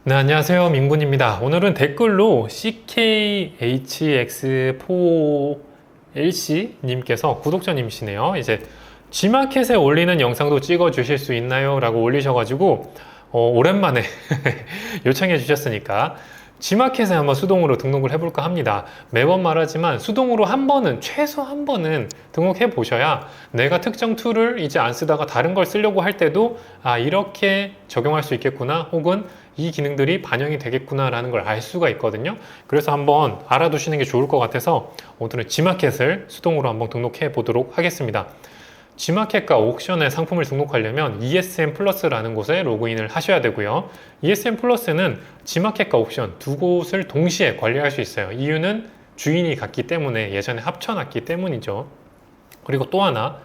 네, 안녕하세요. 민군입니다. 오늘은 댓글로 CKHX4LC님께서 구독자님이시네요. 이제 G마켓에 올리는 영상도 찍어 주실 수 있나요? 라고 올리셔가지고 오랜만에 요청해 주셨으니까 G마켓에 한번 수동으로 등록을 해볼까 합니다. 매번 말하지만 수동으로 최소 한 번은 등록해 보셔야 내가 특정 툴을 이제 안 쓰다가 다른 걸 쓰려고 할 때도 이렇게 적용할 수 있겠구나, 혹은 이 기능들이 반영이 되겠구나 라는 걸 알 수가 있거든요. 그래서 한번 알아두시는 게 좋을 것 같아서 오늘은 G마켓을 수동으로 한번 등록해 보도록 하겠습니다. G마켓과 옥션에 상품을 등록하려면 ESN 플러스라는 곳에 로그인을 하셔야 되고요. ESN 플러스는 G마켓과 옥션 두 곳을 동시에 관리할 수 있어요. 이유는 주인이 같기 때문에, 예전에 합쳐놨기 때문이죠. 그리고 또 하나,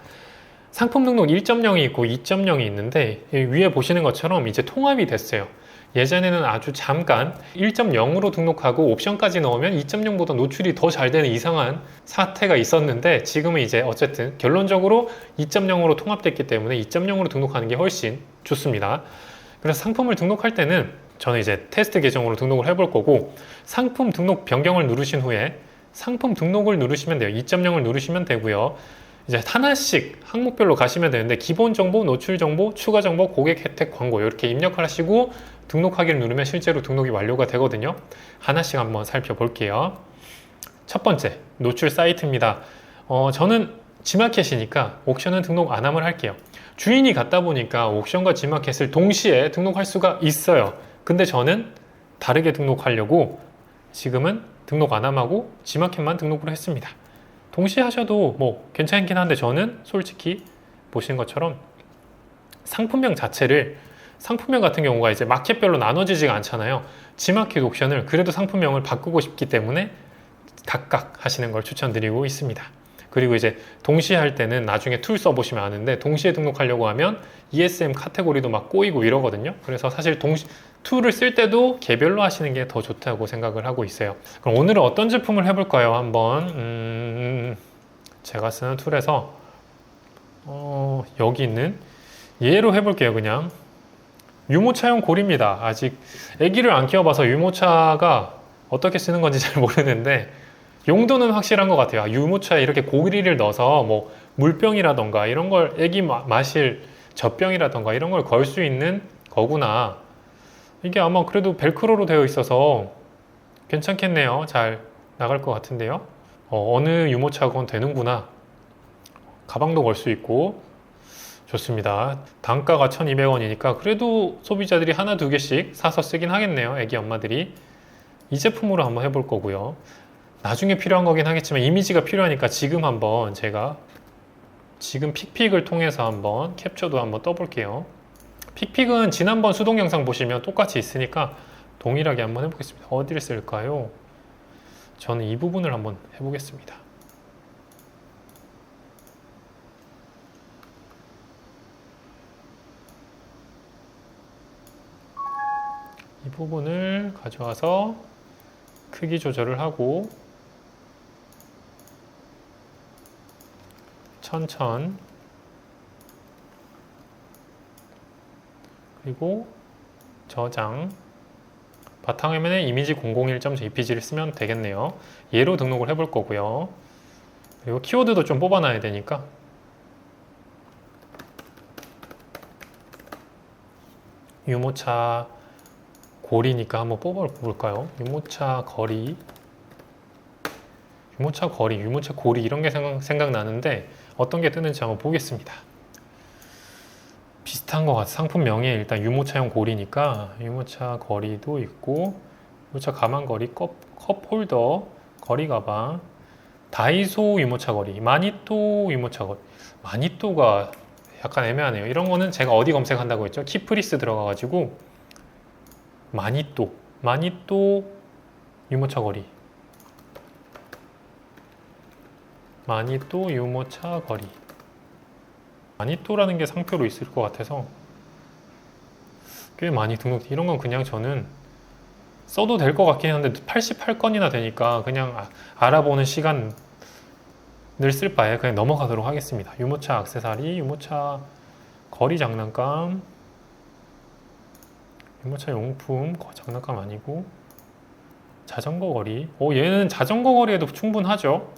상품 등록 1.0이 있고 2.0이 있는데 위에 보시는 것처럼 이제 통합이 됐어요. 예전에는 아주 잠깐 1.0으로 등록하고 옵션까지 넣으면 2.0보다 노출이 더 잘 되는 이상한 사태가 있었는데, 지금은 이제 어쨌든 결론적으로 2.0으로 통합됐기 때문에 2.0으로 등록하는 게 훨씬 좋습니다. 그래서 상품을 등록할 때는 저는 이제 테스트 계정으로 등록을 해볼 거고, 상품 등록 변경을 누르신 후에 상품 등록을 누르시면 돼요. 2.0을 누르시면 되고요. 이제 하나씩 항목별로 가시면 되는데, 기본 정보, 노출 정보, 추가 정보, 고객 혜택, 광고 이렇게 입력하시고 등록하기를 누르면 실제로 등록이 완료가 되거든요. 하나씩 한번 살펴볼게요. 첫 번째, 노출 사이트입니다. 저는 G마켓이니까 옥션은 등록 안 함을 할게요. 주인이 같다 보니까 옥션과 G마켓을 동시에 등록할 수가 있어요. 근데 저는 다르게 등록하려고 지금은 등록 안 함하고 G마켓만 등록을 했습니다. 동시에 하셔도 뭐 괜찮긴 한데, 저는 솔직히 보신 것처럼 상품명 자체를, 상품명 같은 경우가 이제 마켓별로 나눠지지가 않잖아요. G마켓 옥션을 그래도 상품명을 바꾸고 싶기 때문에 각각 하시는 걸 추천드리고 있습니다. 그리고 이제 동시에 할 때는 나중에 툴 써보시면 아는데, 동시에 등록하려고 하면 ESM 카테고리도 막 꼬이고 이러거든요. 그래서 사실 툴을 쓸 때도 개별로 하시는 게 더 좋다고 생각을 하고 있어요. 그럼 오늘은 어떤 제품을 해볼까요? 한번 제가 쓰는 툴에서 여기 있는 얘로 해볼게요. 그냥 유모차용 고리입니다. 아직 아기를 안 키워봐서 유모차가 어떻게 쓰는 건지 잘 모르는데 용도는 확실한 것 같아요. 유모차에 이렇게 고리를 넣어서 뭐 물병이라던가 이런 걸, 아기 마실 젖병이라던가 이런 걸 걸 수 있는 거구나. 이게 아마 그래도 벨크로로 되어 있어서 괜찮겠네요. 잘 나갈 것 같은데요. 어느 유모차건 되는구나. 가방도 걸 수 있고 좋습니다. 단가가 1,200원이니까 그래도 소비자들이 하나 두 개씩 사서 쓰긴 하겠네요. 애기 엄마들이. 이 제품으로 한번 해볼 거고요. 나중에 필요한 거긴 하겠지만 이미지가 필요하니까 지금 한번 제가 픽픽을 통해서 한번 캡처도 한번 떠볼게요. 픽픽은 지난번 수동 영상 보시면 똑같이 있으니까 동일하게 한번 해보겠습니다. 어디를 쓸까요? 저는 이 부분을 한번 해보겠습니다. 이 부분을 가져와서 크기 조절을 하고 1000 그리고 저장, 바탕화면에 이미지 001.jpg를 쓰면 되겠네요. 얘로 등록을 해볼 거고요. 그리고 키워드도 좀 뽑아놔야 되니까 유모차 고리니까 한번 뽑아볼까요? 유모차 거리, 유모차 고리 이런 게 생각나는데 어떤 게 뜨는지 한번 보겠습니다. 비슷한 것 같아요. 상품명에 일단 유모차용 고리니까 유모차 거리도 있고, 유모차 가방 거리, 컵 홀더, 거리 가방, 다이소 유모차 거리, 마니또 유모차 거리. 마니또가 약간 애매하네요. 이런 거는 제가 어디 검색한다고 했죠? 키프리스 들어가가지고 마니또 유모차 거리, 마니또 유모차 거리. 마니또라는 게 상표로 있을 것 같아서 꽤 많이 이런 건 그냥 저는 써도 될 것 같긴 한데 88건이나 되니까 그냥 알아보는 시간을 쓸 바에 그냥 넘어가도록 하겠습니다. 유모차 액세서리, 유모차 거리 장난감, 유모차 용품 장난감 아니고 자전거 거리. 얘는 자전거 거리에도 충분하죠.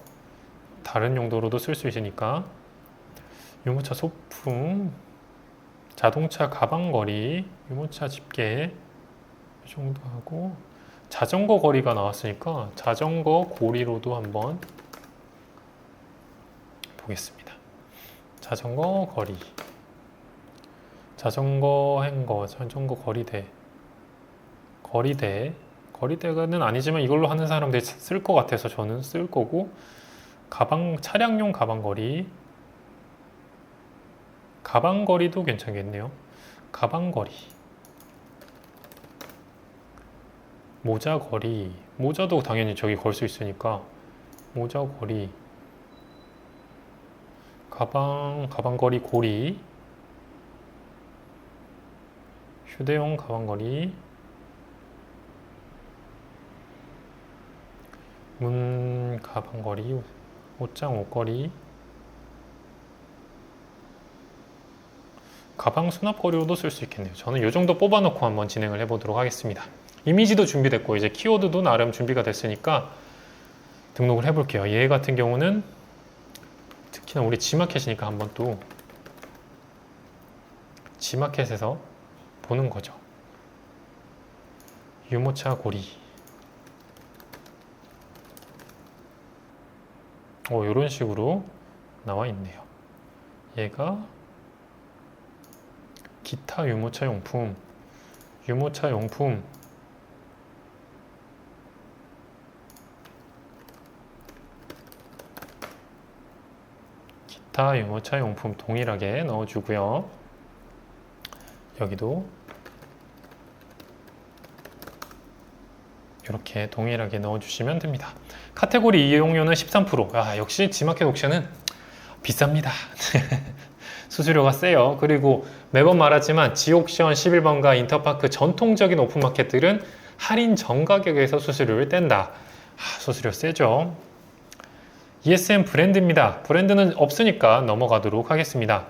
다른 용도로도 쓸 수 있으니까. 유모차 소품, 자동차 가방 거리, 유모차 집게 이 정도 하고 자전거 거리가 나왔으니까 자전거 고리로도 한번 보겠습니다. 자전거 거리, 자전거 행거, 자전거 거리대는 아니지만 이걸로 하는 사람들이 쓸 것 같아서 저는 쓸 거고, 차량용 가방거리, 가방거리도 괜찮겠네요. 가방거리, 모자거리, 모자도 당연히 저기 걸 수 있으니까 모자거리, 가방거리 고리, 휴대용 가방거리, 문 가방거리, 옷장 옷걸이, 가방 수납거리로도 쓸 수 있겠네요. 저는 이 정도 뽑아놓고 한번 진행을 해보도록 하겠습니다. 이미지도 준비됐고 이제 키워드도 나름 준비가 됐으니까 등록을 해볼게요. 얘 같은 경우는 특히나 우리 지마켓이니까 한번 또 지마켓에서 보는 거죠. 유모차 고리. 이런 식으로 나와 있네요. 얘가 기타 유모차 용품, 기타 유모차 용품 동일하게 넣어주고요. 여기도 이렇게 동일하게 넣어주시면 됩니다. 카테고리 이용료는 13%. 역시 지마켓 옥션은 비쌉니다. 수수료가 세요. 그리고 매번 말하지만 지옥션 11번가 인터파크 전통적인 오픈마켓들은 할인 전 가격에서 수수료를 뗀다. 수수료 세죠. ESM 브랜드입니다. 브랜드는 없으니까 넘어가도록 하겠습니다.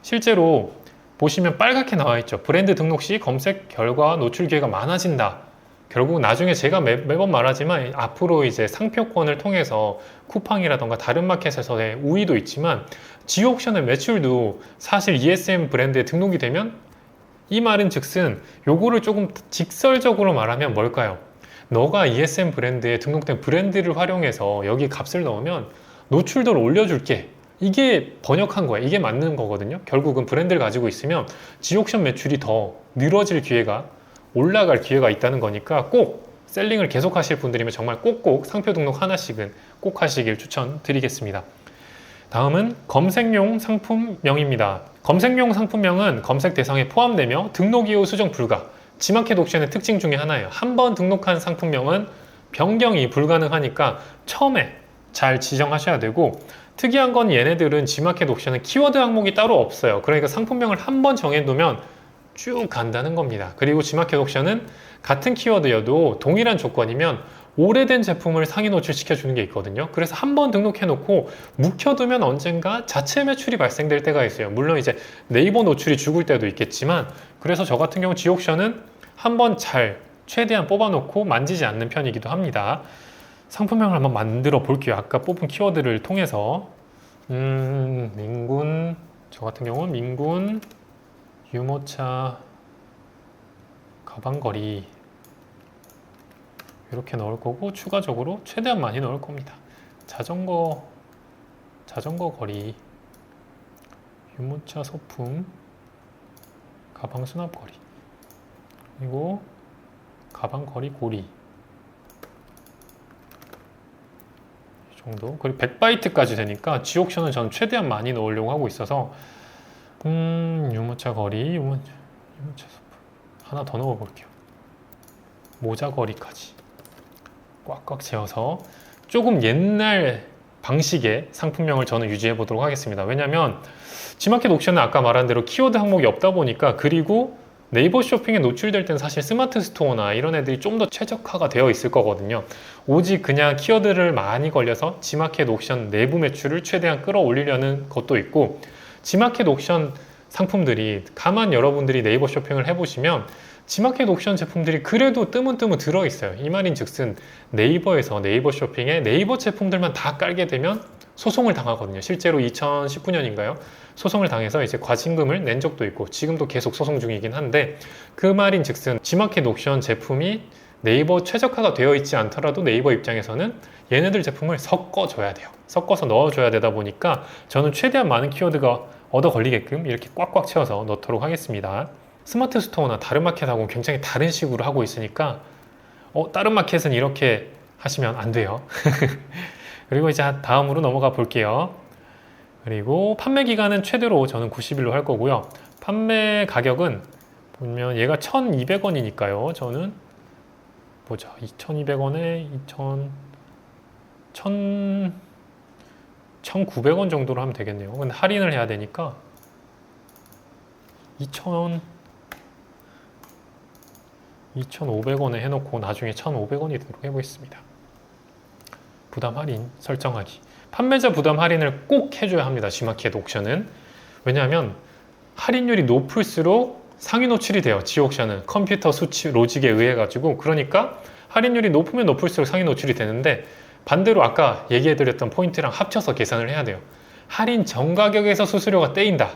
실제로 보시면 빨갛게 나와 있죠. 브랜드 등록 시 검색 결과 노출 기회가 많아진다. 결국 나중에 제가 매번 말하지만 앞으로 이제 상표권을 통해서 쿠팡이라던가 다른 마켓에서의 우위도 있지만 지옥션의 매출도 사실 ESM 브랜드에 등록이 되면 이 말은 즉슨 요거를 조금 직설적으로 말하면 뭘까요? 너가 ESM 브랜드에 등록된 브랜드를 활용해서 여기 값을 넣으면 노출도를 올려줄게. 이게 번역한 거야. 이게 맞는 거거든요. 결국은 브랜드를 가지고 있으면 지옥션 매출이 더 늘어질 기회가 올라갈 기회가 있다는 거니까 꼭 셀링을 계속 하실 분들이면 정말 꼭꼭 상표 등록 하나씩은 꼭 하시길 추천드리겠습니다. 다음은 검색용 상품명입니다. 검색용 상품명은 검색 대상에 포함되며 등록 이후 수정 불가. 지마켓 옥션의 특징 중에 하나예요. 한번 등록한 상품명은 변경이 불가능하니까 처음에 잘 지정하셔야 되고, 특이한 건 얘네들은 지마켓 옥션은 키워드 항목이 따로 없어요. 그러니까 상품명을 한번 정해두면 쭉 간다는 겁니다. 그리고 지마켓 옥션은 같은 키워드여도 동일한 조건이면 오래된 제품을 상위 노출시켜 주는 게 있거든요. 그래서 한번 등록해 놓고 묵혀두면 언젠가 자체 매출이 발생될 때가 있어요. 물론 이제 네이버 노출이 죽을 때도 있겠지만, 그래서 저 같은 경우 지옥션은 한번 잘 최대한 뽑아놓고 만지지 않는 편이기도 합니다. 상품명을 한번 만들어 볼게요. 아까 뽑은 키워드를 통해서 민군, 저 같은 경우는 민군 유모차 가방거리 이렇게 넣을 거고, 추가적으로 최대한 많이 넣을 겁니다. 자전거 거리, 유모차 소품, 가방 수납거리, 그리고 가방거리 고리 이 정도. 그리고 100바이트까지 되니까 지옥션은 저는 최대한 많이 넣으려고 하고 있어서 유모차 거리, 유모차 소품 하나 더 넣어볼게요. 모자 거리까지 꽉꽉 채워서 조금 옛날 방식의 상품명을 저는 유지해 보도록 하겠습니다. 왜냐하면 지마켓 옥션은 아까 말한 대로 키워드 항목이 없다 보니까, 그리고 네이버 쇼핑에 노출될 때는 사실 스마트 스토어나 이런 애들이 좀 더 최적화가 되어 있을 거거든요. 오직 그냥 키워드를 많이 걸려서 지마켓 옥션 내부 매출을 최대한 끌어올리려는 것도 있고, 지마켓 옥션 상품들이 가만 여러분들이 네이버 쇼핑을 해보시면 G마켓 옥션 제품들이 그래도 뜨문뜨문 들어있어요. 이 말인 즉슨 네이버에서 네이버 쇼핑에 네이버 제품들만 다 깔게 되면 소송을 당하거든요. 실제로 2019년인가요? 소송을 당해서 이제 과징금을 낸 적도 있고 지금도 계속 소송 중이긴 한데, 그 말인 즉슨 G마켓 옥션 제품이 네이버 최적화가 되어 있지 않더라도 네이버 입장에서는 얘네들 제품을 섞어줘야 돼요. 섞어서 넣어줘야 되다 보니까 저는 최대한 많은 키워드가 얻어 걸리게끔 이렇게 꽉꽉 채워서 넣도록 하겠습니다. 스마트 스토어나 다른 마켓하고는 굉장히 다른 식으로 하고 있으니까 다른 마켓은 이렇게 하시면 안 돼요. 그리고 이제 다음으로 넘어가 볼게요. 그리고 판매 기간은 최대로 저는 90일로 할 거고요. 판매 가격은 보면 얘가 1,200원이니까요. 저는 보자. 2,200원에 1,900원 정도로 하면 되겠네요. 근데 할인을 해야 되니까 2,500원에 해놓고 나중에 1,500원이 되도록 해보겠습니다. 부담 할인 설정하기. 판매자 부담 할인을 꼭 해줘야 합니다. G마켓 옥션은. 왜냐하면 할인율이 높을수록 상위 노출이 돼요. G옥션은 컴퓨터 수치 로직에 의해 가지고. 그러니까 할인율이 높으면 높을수록 상위 노출이 되는데, 반대로 아까 얘기해드렸던 포인트랑 합쳐서 계산을 해야 돼요. 할인 전 가격에서 수수료가 떼인다,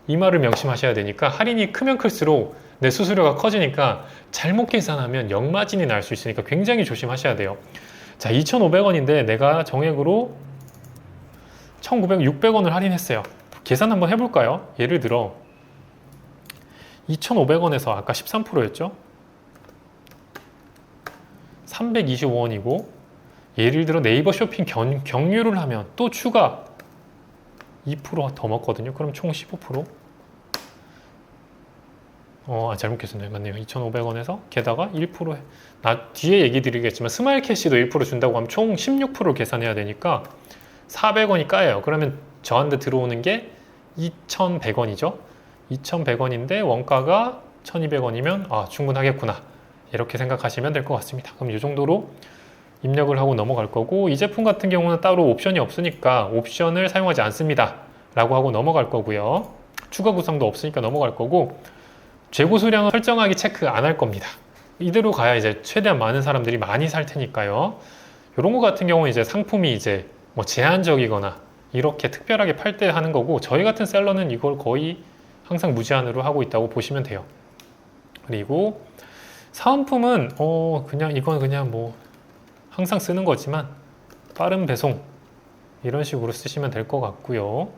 이 말을 명심하셔야 되니까, 할인이 크면 클수록 내 수수료가 커지니까 잘못 계산하면 역마진이 날 수 있으니까 굉장히 조심하셔야 돼요. 자, 2,500원인데 내가 정액으로 1,900, 600원을 할인했어요. 계산 한번 해볼까요? 예를 들어 2,500원에서 아까 13%였죠? 325원이고, 예를 들어 네이버 쇼핑 경유를 하면 또 추가 2% 더 먹거든요. 그럼 총 15%? 잘못 계산했네요. 맞네요. 2,500원에서 게다가 1% 뒤에 얘기 드리겠지만 스마일 캐시도 1% 준다고 하면 총 16%를 계산해야 되니까 400원이 까요. 그러면 저한테 들어오는 게 2,100원이죠. 2,100원인데 원가가 1,200원이면 충분하겠구나, 이렇게 생각하시면 될 것 같습니다. 그럼 이 정도로 입력을 하고 넘어갈 거고, 이 제품 같은 경우는 따로 옵션이 없으니까 옵션을 사용하지 않습니다 라고 하고 넘어갈 거고요. 추가 구성도 없으니까 넘어갈 거고, 재고 수량을 설정하기 체크 안 할 겁니다. 이대로 가야 이제 최대한 많은 사람들이 많이 살 테니까요. 이런 거 같은 경우는 이제 상품이 이제 뭐 제한적이거나 이렇게 특별하게 팔 때 하는 거고, 저희 같은 셀러는 이걸 거의 항상 무제한으로 하고 있다고 보시면 돼요. 그리고 사은품은 이건 그냥 뭐 항상 쓰는 거지만 빠른 배송 이런 식으로 쓰시면 될 것 같고요.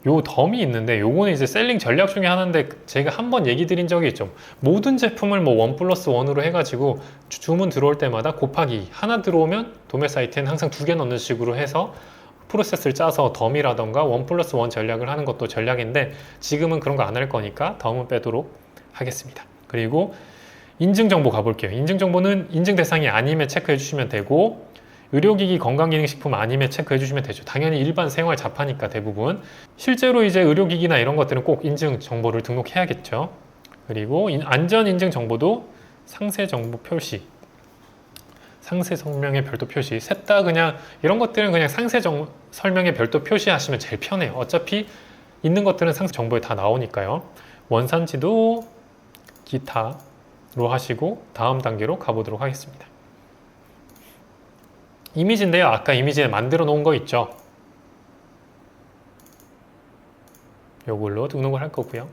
요 덤이 있는데 요거는 이제 셀링 전략 중에 하나인데, 제가 한번 얘기 드린 적이 있죠. 모든 제품을 뭐 1+1으로 해가지고 주문 들어올 때마다 곱하기 하나 들어오면 도매 사이트엔 항상 2개 넣는 식으로 해서 프로세스를 짜서 덤이라던가 1+1 전략을 하는 것도 전략인데, 지금은 그런 거 안 할 거니까 덤은 빼도록 하겠습니다. 그리고 인증정보 가볼게요. 인증정보는 인증 대상이 아니면 체크해 주시면 되고, 의료기기 건강기능식품 아니면 체크해 주시면 되죠. 당연히 일반 생활 잡하니까 대부분. 실제로 이제 의료기기나 이런 것들은 꼭 인증 정보를 등록해야겠죠. 그리고 안전 인증 정보도 상세 정보 표시, 상세 설명에 별도 표시, 셋 다 그냥 이런 것들은 그냥 상세 설명에 별도 표시하시면 제일 편해요. 어차피 있는 것들은 상세 정보에 다 나오니까요. 원산지도 기타로 하시고 다음 단계로 가보도록 하겠습니다. 이미지인데요. 아까 이미지에 만들어 놓은 거 있죠. 요걸로 등록을 할 거고요.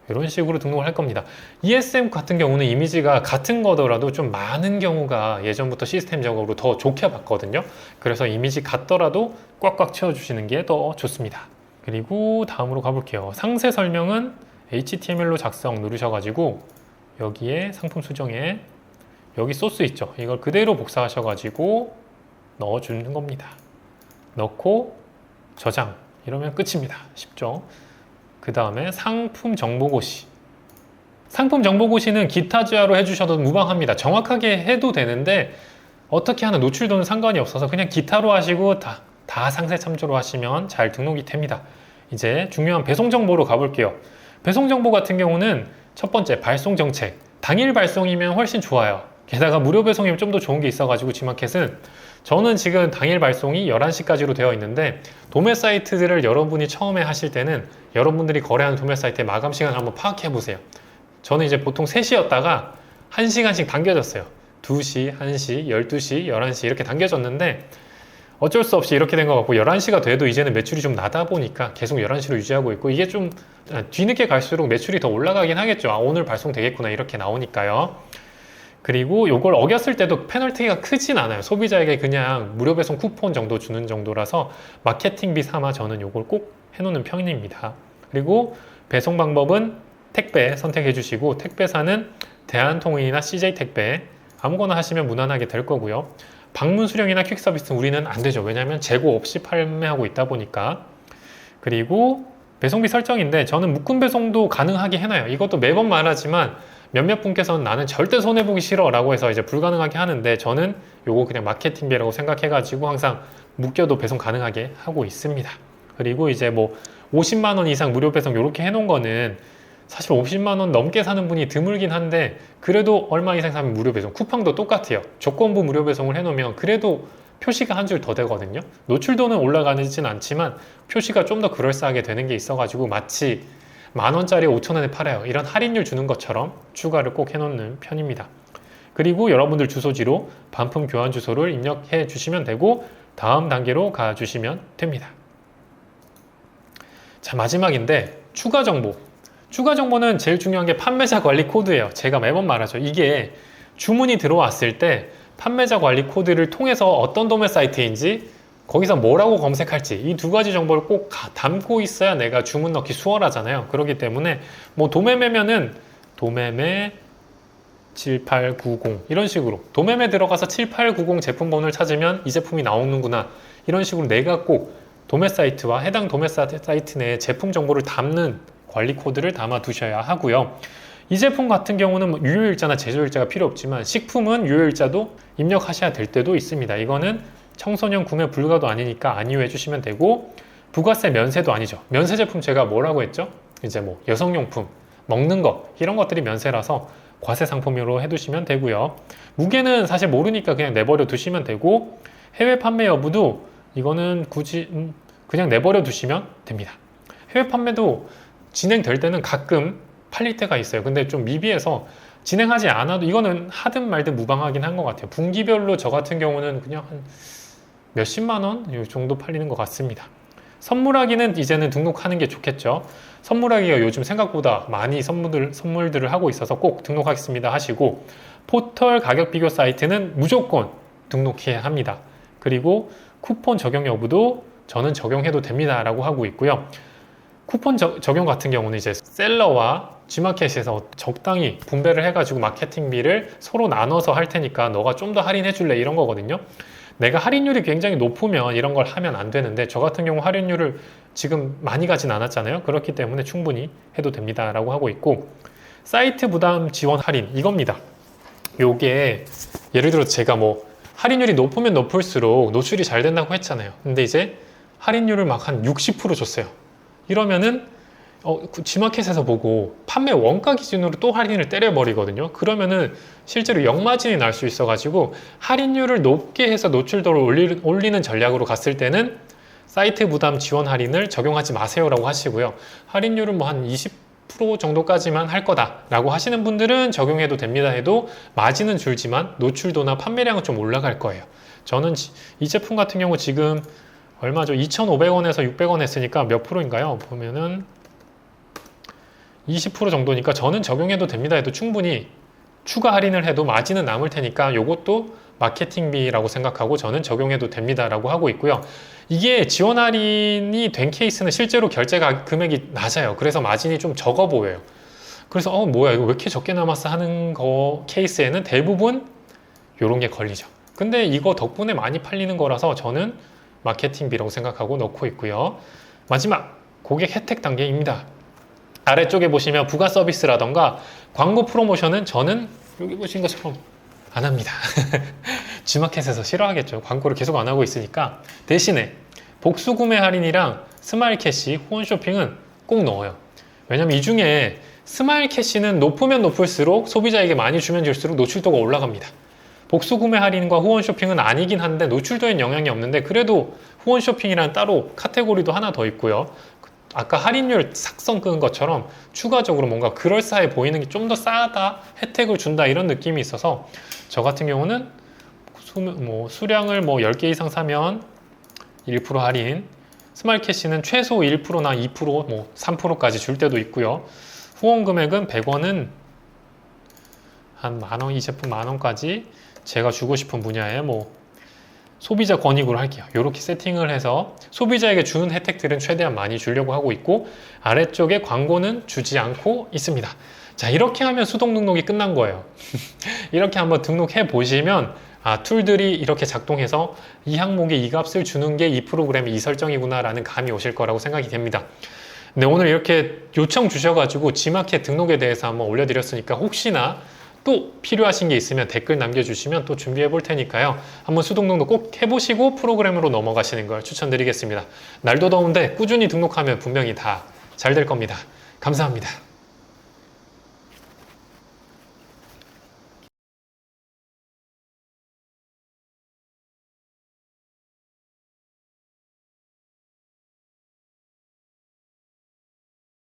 이런 식으로 등록을 할 겁니다. ESM 같은 경우는 이미지가 같은 거더라도 좀 많은 경우가 예전부터 시스템적으로 더 좋게 봤거든요. 그래서 이미지 같더라도 꽉꽉 채워주시는 게 더 좋습니다. 그리고 다음으로 가볼게요. 상세 설명은 HTML로 작성 누르셔가지고 여기에 상품 수정에 여기 소스 있죠. 이걸 그대로 복사하셔가지고 넣어주는 겁니다. 넣고 저장, 이러면 끝입니다. 쉽죠? 그 다음에 상품 정보고시. 상품 정보고시는 기타 주화로 해주셔도 무방합니다. 정확하게 해도 되는데 어떻게 하나 노출도는 상관이 없어서 그냥 기타로 하시고 다 상세 참조로 하시면 잘 등록이 됩니다. 이제 중요한 배송 정보로 가볼게요. 배송 정보 같은 경우는 첫 번째, 발송 정책. 당일 발송이면 훨씬 좋아요. 게다가 무료 배송이면 좀 더 좋은 게 있어가지고 G마켓은 저는 지금 당일 발송이 11시까지로 되어 있는데 도매 사이트들을 여러분이 처음에 하실 때는 여러분들이 거래하는 도매 사이트의 마감 시간을 한번 파악해 보세요. 저는 이제 보통 3시였다가 1시간씩 당겨졌어요. 2시, 1시, 12시, 11시 이렇게 당겨졌는데 어쩔 수 없이 이렇게 된 것 같고 11시가 돼도 이제는 매출이 좀 나다 보니까 계속 11시로 유지하고 있고 이게 좀 뒤늦게 갈수록 매출이 더 올라가긴 하겠죠. 아, 오늘 발송 되겠구나 이렇게 나오니까요. 그리고 요걸 어겼을 때도 페널티가 크진 않아요. 소비자에게 그냥 무료 배송 쿠폰 정도 주는 정도라서 마케팅비 삼아 저는 요걸 꼭 해놓는 편입니다. 그리고 배송 방법은 택배 선택해 주시고 택배사는 대한통운이나 CJ택배 아무거나 하시면 무난하게 될 거고요. 방문 수령이나 퀵 서비스는 우리는 안 되죠. 왜냐하면 재고 없이 판매하고 있다 보니까. 그리고 배송비 설정인데 저는 묶음 배송도 가능하게 해놔요. 이것도 매번 말하지만 몇몇 분께서는 나는 절대 손해보기 싫어 라고 해서 이제 불가능하게 하는데 저는 요거 그냥 마케팅비라고 생각해가지고 항상 묶여도 배송 가능하게 하고 있습니다. 그리고 이제 뭐 50만 원 이상 무료 배송 요렇게 해놓은 거는 사실 50만 원 넘게 사는 분이 드물긴 한데 그래도 얼마 이상 사면 무료 배송 쿠팡도 똑같아요. 조건부 무료 배송을 해놓으면 그래도 표시가 한 줄 더 되거든요. 노출도는 올라가지는 않지만 표시가 좀 더 그럴싸하게 되는 게 있어가지고 마치 10,000원짜리 5,000원에 팔아요. 이런 할인율 주는 것처럼 추가를 꼭 해놓는 편입니다. 그리고 여러분들 주소지로 반품 교환 주소를 입력해 주시면 되고 다음 단계로 가주시면 됩니다. 자, 마지막인데 추가 정보. 추가 정보는 제일 중요한 게 판매자 관리 코드예요. 제가 매번 말하죠. 이게 주문이 들어왔을 때 판매자 관리 코드를 통해서 어떤 도매 사이트인지 거기서 뭐라고 검색할지 이 두 가지 정보를 꼭 담고 있어야 내가 주문 넣기 수월하잖아요. 그렇기 때문에 뭐 도매매면은 도매매 7890 이런 식으로 도매매 들어가서 7890 제품 번호를 찾으면 이 제품이 나오는구나 이런 식으로 내가 꼭 도매 사이트와 해당 도매 사이트 내에 제품 정보를 담는 관리 코드를 담아 두셔야 하고요. 이 제품 같은 경우는 뭐 유효일자나 제조일자가 필요 없지만 식품은 유효일자도 입력하셔야 될 때도 있습니다. 이거는 청소년 구매 불가도 아니니까 안이용해 주시면 되고 부가세 면세도 아니죠. 면세 제품 제가 뭐라고 했죠? 이제 뭐 여성용품, 먹는 거 이런 것들이 면세라서 과세 상품으로 해두시면 되고요. 무게는 사실 모르니까 그냥 내버려 두시면 되고 해외 판매 여부도 이거는 굳이 그냥 내버려 두시면 됩니다. 해외 판매도 진행될 때는 가끔 팔릴 때가 있어요. 근데 좀 미비해서 진행하지 않아도 이거는 하든 말든 무방하긴 한 것 같아요. 분기별로 저 같은 경우는 그냥 한 몇십만 원 이 정도 팔리는 것 같습니다. 선물하기는 이제는 등록하는 게 좋겠죠. 선물하기가 요즘 생각보다 많이 선물들을 하고 있어서 꼭 등록하겠습니다 하시고 포털 가격 비교 사이트는 무조건 등록해야 합니다. 그리고 쿠폰 적용 여부도 저는 적용해도 됩니다 라고 하고 있고요. 쿠폰 적용 같은 경우는 이제 셀러와 G마켓에서 적당히 분배를 해가지고 마케팅비를 서로 나눠서 할 테니까 너가 좀 더 할인해 줄래 이런 거거든요. 내가 할인율이 굉장히 높으면 이런 걸 하면 안 되는데 저 같은 경우 할인율을 지금 많이 가진 않았잖아요. 그렇기 때문에 충분히 해도 됩니다 라고 하고 있고 사이트 부담 지원 할인 이겁니다. 요게 예를 들어 제가 뭐 할인율이 높으면 높을수록 노출이 잘 된다고 했잖아요. 근데 이제 할인율을 막 한 60% 줬어요. 이러면은 G마켓에서 보고 판매 원가 기준으로 또 할인을 때려버리거든요. 그러면은 실제로 역마진이 날 수 있어가지고 할인율을 높게 해서 노출도를 올리는 전략으로 갔을 때는 사이트 부담 지원 할인을 적용하지 마세요라고 하시고요. 할인율은 뭐 한 20% 정도까지만 할 거다라고 하시는 분들은 적용해도 됩니다 해도 마진은 줄지만 노출도나 판매량은 좀 올라갈 거예요. 저는 이 제품 같은 경우 지금 얼마죠? 2,500원에서 600원 했으니까 몇 프로인가요? 보면은 20% 정도니까 저는 적용해도 됩니다 해도 충분히 추가 할인을 해도 마진은 남을 테니까 이것도 마케팅비라고 생각하고 저는 적용해도 됩니다 라고 하고 있고요. 이게 지원 할인이 된 케이스는 실제로 결제 금액이 낮아요. 그래서 마진이 좀 적어 보여요. 그래서 뭐야 이거 왜 이렇게 적게 남았어 하는 거 케이스에는 대부분 이런 게 걸리죠. 근데 이거 덕분에 많이 팔리는 거라서 저는 마케팅비라고 생각하고 넣고 있고요. 마지막 고객 혜택 단계입니다. 아래쪽에 보시면 부가 서비스라던가 광고 프로모션은 저는 여기 보신 것처럼 안 합니다. G마켓에서 싫어하겠죠. 광고를 계속 안 하고 있으니까. 대신에 복수 구매 할인이랑 스마일 캐시, 후원 쇼핑은 꼭 넣어요. 왜냐면 이 중에 스마일 캐시는 높으면 높을수록 소비자에게 많이 주면 줄수록 노출도가 올라갑니다. 복수 구매 할인과 후원 쇼핑은 아니긴 한데 노출도에는 영향이 없는데 그래도 후원 쇼핑이란 따로 카테고리도 하나 더 있고요. 아까 할인율 삭선 끄는 것처럼 추가적으로 뭔가 그럴싸해 보이는 게 좀 더 싸다, 혜택을 준다 이런 느낌이 있어서 저 같은 경우는 수량을 10개 이상 사면 1% 할인, 스마일 캐시는 최소 1%나 2%, 3%까지 줄 때도 있고요. 후원 금액은 100원은 한 만원, 이 제품 만원까지 제가 주고 싶은 분야에 소비자 권익으로 할게요. 이렇게 세팅을 해서 소비자에게 주는 혜택들은 최대한 많이 주려고 하고 있고 아래쪽에 광고는 주지 않고 있습니다. 자, 이렇게 하면 수동 등록이 끝난 거예요. 이렇게 한번 등록해 보시면 툴들이 이렇게 작동해서 이 항목에 이 값을 주는 게 이 프로그램의 이 설정이구나 라는 감이 오실 거라고 생각이 됩니다. 네, 오늘 이렇게 요청 주셔가지고 G마켓 등록에 대해서 한번 올려드렸으니까 혹시나 또 필요하신 게 있으면 댓글 남겨주시면 또 준비해 볼 테니까요. 한번 수동 등록 꼭 해보시고 프로그램으로 넘어가시는 걸 추천드리겠습니다. 날도 더운데 꾸준히 등록하면 분명히 다 잘 될 겁니다. 감사합니다.